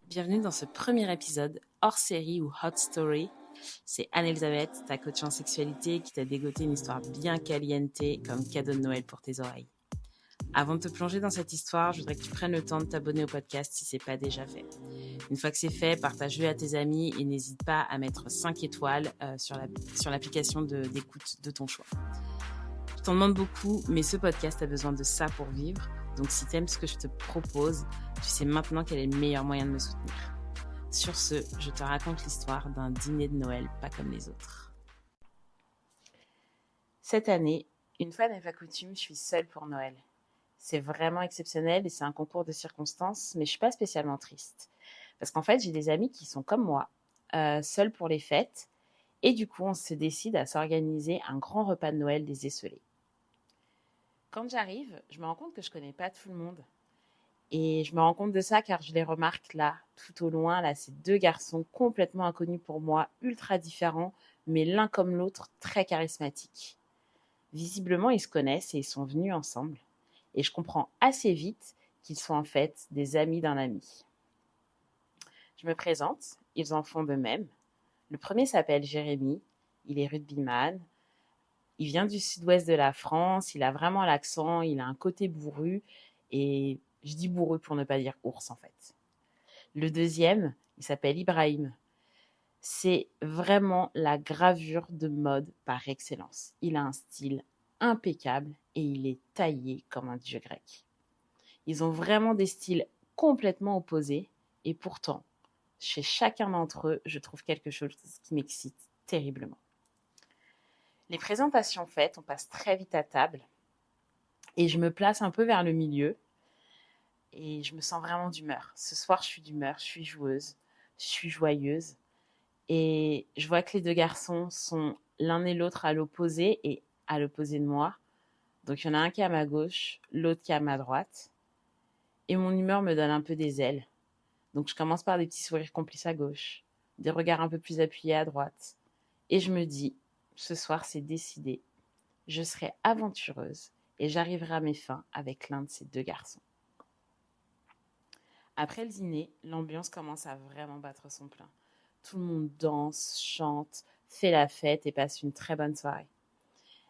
Bienvenue dans ce premier épisode hors série ou hot story. C'est Anne-Elisabeth, ta coach en sexualité, qui t'a dégoté une histoire bien caliente comme cadeau de Noël pour tes oreilles. Avant de te plonger dans cette histoire, je voudrais que tu prennes le temps de t'abonner au podcast si ce n'est pas déjà fait. Une fois que c'est fait, partage-le à tes amis et n'hésite pas à mettre 5 étoiles sur l'application d'écoute de ton choix. Je t'en demande beaucoup, mais ce podcast a besoin de ça pour vivre. Donc si t'aimes ce que je te propose, tu sais maintenant quel est le meilleur moyen de me soutenir. Sur ce, je te raconte l'histoire d'un dîner de Noël pas comme les autres. Cette année, une fois n'est pas coutume, je suis seule pour Noël. C'est vraiment exceptionnel et c'est un concours de circonstances, mais je suis pas spécialement triste. Parce qu'en fait, j'ai des amis qui sont comme moi, seuls pour les fêtes, et du coup, on se décide à s'organiser un grand repas de Noël des esselés. Quand j'arrive, je me rends compte que je connais pas tout le monde. Et je me rends compte de ça car je les remarque là, tout au loin, là, ces deux garçons complètement inconnus pour moi, ultra différents, mais l'un comme l'autre très charismatiques. Visiblement, ils se connaissent et ils sont venus ensemble. Et je comprends assez vite qu'ils sont en fait des amis d'un ami. Je me présente, ils en font de même. Le premier s'appelle Jérémy, il est rugbyman. Il vient du sud-ouest de la France, il a vraiment l'accent, il a un côté bourru, et je dis bourru pour ne pas dire ours en fait. Le deuxième, il s'appelle Ibrahim. C'est vraiment la gravure de mode par excellence. Il a un style impeccable et il est taillé comme un dieu grec. Ils ont vraiment des styles complètement opposés et pourtant, chez chacun d'entre eux, je trouve quelque chose qui m'excite terriblement. Les présentations faites, on passe très vite à table et je me place un peu vers le milieu et je me sens vraiment d'humeur. Ce soir, je suis d'humeur, je suis joueuse, je suis joyeuse et je vois que les deux garçons sont l'un et l'autre à l'opposé et à l'opposé de moi. Donc il y en a un qui est à ma gauche, l'autre qui est à ma droite et mon humeur me donne un peu des ailes. Donc je commence par des petits sourires complices à gauche, des regards un peu plus appuyés à droite et je me dis, ce soir c'est décidé, je serai aventureuse et j'arriverai à mes fins avec l'un de ces deux garçons. Après le dîner, l'ambiance commence à vraiment battre son plein. Tout le monde danse, chante, fait la fête et passe une très bonne soirée.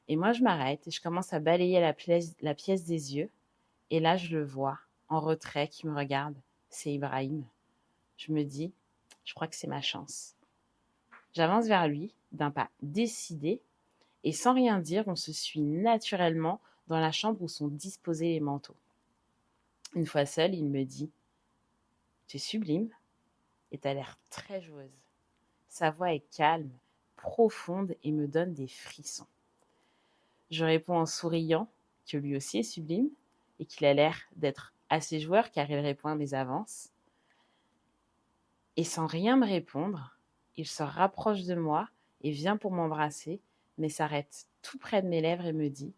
Et moi, je m'arrête et je commence à balayer la pièce des yeux. Et là, je le vois, en retrait, qui me regarde. C'est Ibrahim. Je me dis, je crois que c'est ma chance. J'avance vers lui, d'un pas décidé, et sans rien dire, on se suit naturellement dans la chambre où sont disposés les manteaux. Une fois seul, il me dit « Tu es sublime et t'as l'air très joueuse. » Sa voix est calme, profonde et me donne des frissons. Je réponds en souriant que lui aussi est sublime et qu'il a l'air d'être assez joueur car il répond à mes avances. Et sans rien me répondre, il se rapproche de moi et vient pour m'embrasser, mais s'arrête tout près de mes lèvres et me dit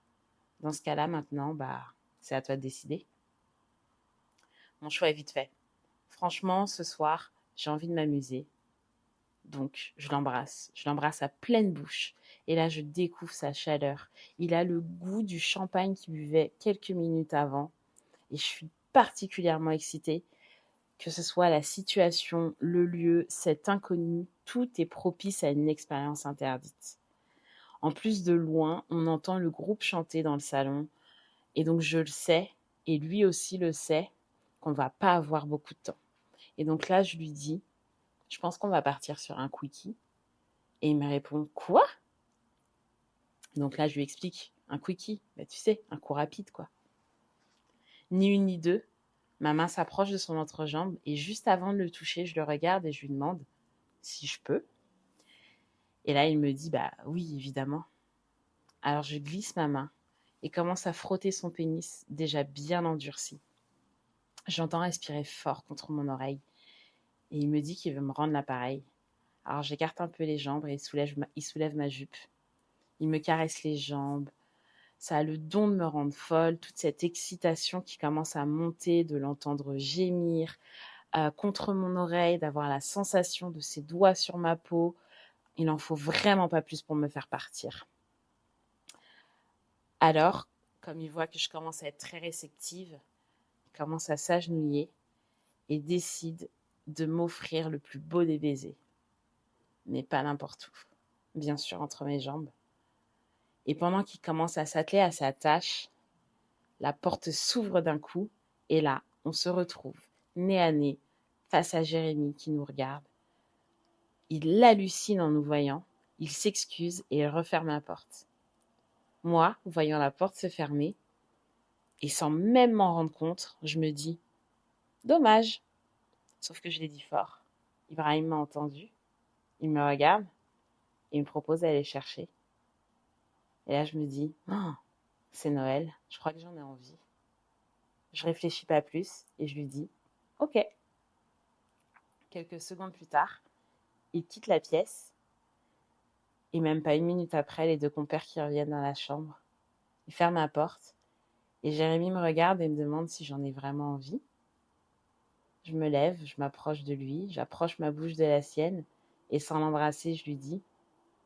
« Dans ce cas-là, maintenant, c'est à toi de décider. » Mon choix est vite fait. Franchement, ce soir, j'ai envie de m'amuser. Donc, je l'embrasse à pleine bouche. Et là, je découvre sa chaleur. Il a le goût du champagne qu'il buvait quelques minutes avant. Et je suis particulièrement excitée. Que ce soit la situation, le lieu, cet inconnu, tout est propice à une expérience interdite. En plus de loin, on entend le groupe chanter dans le salon. Et donc, je le sais, et lui aussi le sait, qu'on ne va pas avoir beaucoup de temps. Et donc là, je lui dis, je pense qu'on va partir sur un quickie. Et il me répond, quoi? Donc là, je lui explique, un quickie, tu sais, un coup rapide, quoi. Ni une ni deux, ma main s'approche de son entrejambe et juste avant de le toucher, je le regarde et je lui demande si je peux. Et là, il me dit, oui, évidemment. Alors je glisse ma main et commence à frotter son pénis déjà bien endurci. J'entends respirer fort contre mon oreille et il me dit qu'il veut me rendre l'appareil. Alors j'écarte un peu les jambes et il soulève ma jupe. Il me caresse les jambes. Ça a le don de me rendre folle, toute cette excitation qui commence à monter, de l'entendre gémir contre mon oreille, d'avoir la sensation de ses doigts sur ma peau. Il n'en faut vraiment pas plus pour me faire partir. Alors, comme il voit que je commence à être très réceptive, il commence à s'agenouiller et décide de m'offrir le plus beau des baisers, mais pas n'importe où, bien sûr entre mes jambes. Et pendant qu'il commence à s'atteler à sa tâche, la porte s'ouvre d'un coup, et là, on se retrouve, nez à nez, face à Jérémy qui nous regarde. Il hallucine en nous voyant, il s'excuse et il referme la porte. Moi, voyant la porte se fermer, et sans même m'en rendre compte, je me dis « Dommage !» Sauf que je l'ai dit fort. Ibrahim m'a entendu, il me regarde et me propose d'aller le chercher. Et là, je me dis « Oh, c'est Noël, je crois que j'en ai envie. » Je réfléchis pas plus et je lui dis « Ok ». Quelques secondes plus tard, il quitte la pièce et même pas une minute après, les deux compères qui reviennent dans la chambre. Il ferme la porte et Jérémy me regarde et me demande si j'en ai vraiment envie. Je me lève, je m'approche de lui, j'approche ma bouche de la sienne et sans l'embrasser, je lui dis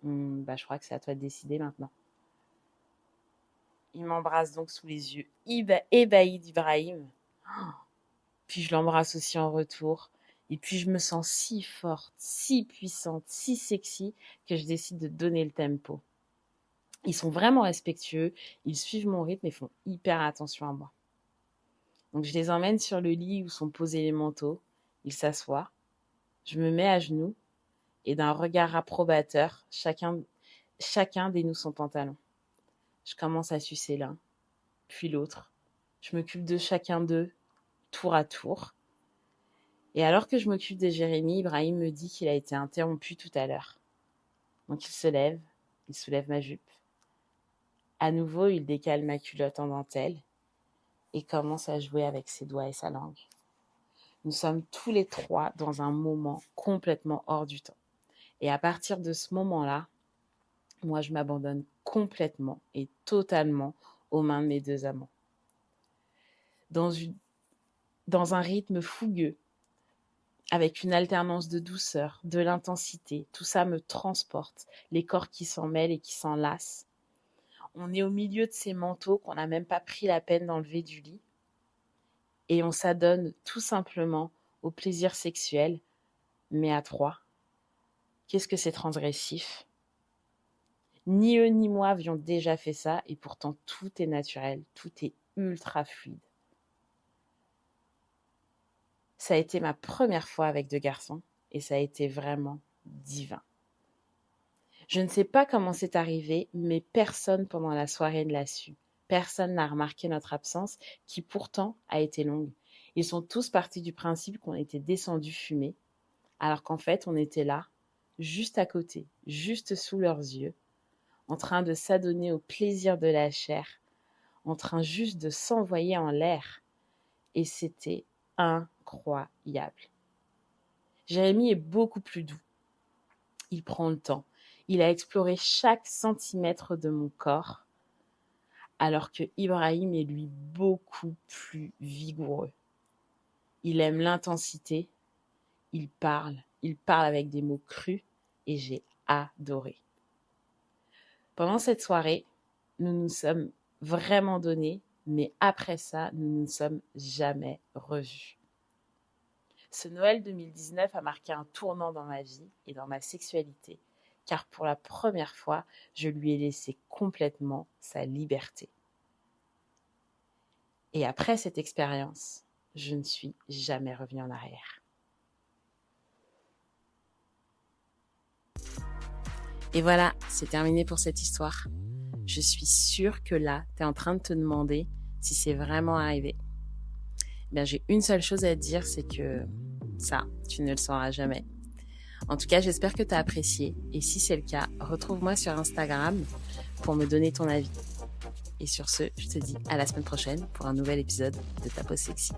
je crois que c'est à toi de décider maintenant. Il m'embrasse donc sous les yeux ébahis d'Ibrahim. Puis je l'embrasse aussi en retour. Et puis je me sens si forte, si puissante, si sexy que je décide de donner le tempo. Ils sont vraiment respectueux, ils suivent mon rythme et font hyper attention à moi. Donc je les emmène sur le lit où sont posés les manteaux. Ils s'assoient. Je me mets à genoux et d'un regard approbateur, chacun dénoue son pantalon. Je commence à sucer l'un, puis l'autre. Je m'occupe de chacun d'eux, tour à tour. Et alors que je m'occupe de Jérémy, Ibrahim me dit qu'il a été interrompu tout à l'heure. Donc il se lève, il soulève ma jupe. À nouveau, il décale ma culotte en dentelle et commence à jouer avec ses doigts et sa langue. Nous sommes tous les trois dans un moment complètement hors du temps. Et à partir de ce moment-là, moi, je m'abandonne complètement et totalement aux mains de mes deux amants. Dans un rythme fougueux, avec une alternance de douceur, de l'intensité, tout ça me transporte, les corps qui s'en mêlent et qui s'enlacent. On est au milieu de ces manteaux qu'on n'a même pas pris la peine d'enlever du lit. Et on s'adonne tout simplement au plaisir sexuel, mais à trois. Qu'est-ce que c'est transgressif ? Ni eux ni moi avions déjà fait ça, et pourtant tout est naturel, tout est ultra fluide. Ça a été ma première fois avec deux garçons, et ça a été vraiment divin. Je ne sais pas comment c'est arrivé, mais personne pendant la soirée ne l'a su. Personne n'a remarqué notre absence, qui pourtant a été longue. Ils sont tous partis du principe qu'on était descendus fumer, alors qu'en fait on était là, juste à côté, juste sous leurs yeux, en train de s'adonner au plaisir de la chair, en train juste de s'envoyer en l'air. Et c'était incroyable. Jérémy est beaucoup plus doux. Il prend le temps. Il a exploré chaque centimètre de mon corps, alors que Ibrahim est lui beaucoup plus vigoureux. Il aime l'intensité, il parle avec des mots crus et j'ai adoré. Pendant cette soirée, nous nous sommes vraiment donnés, mais après ça, nous ne nous sommes jamais revus. Ce Noël 2019 a marqué un tournant dans ma vie et dans ma sexualité, car pour la première fois, je lui ai laissé complètement sa liberté. Et après cette expérience, je ne suis jamais revenue en arrière. Et voilà, c'est terminé pour cette histoire. Je suis sûre que là, tu es en train de te demander si c'est vraiment arrivé. Bien, j'ai une seule chose à te dire, c'est que ça, tu ne le sauras jamais. En tout cas, j'espère que tu as apprécié. Et si c'est le cas, retrouve-moi sur Instagram pour me donner ton avis. Et sur ce, je te dis à la semaine prochaine pour un nouvel épisode de Ta Pause Sexy.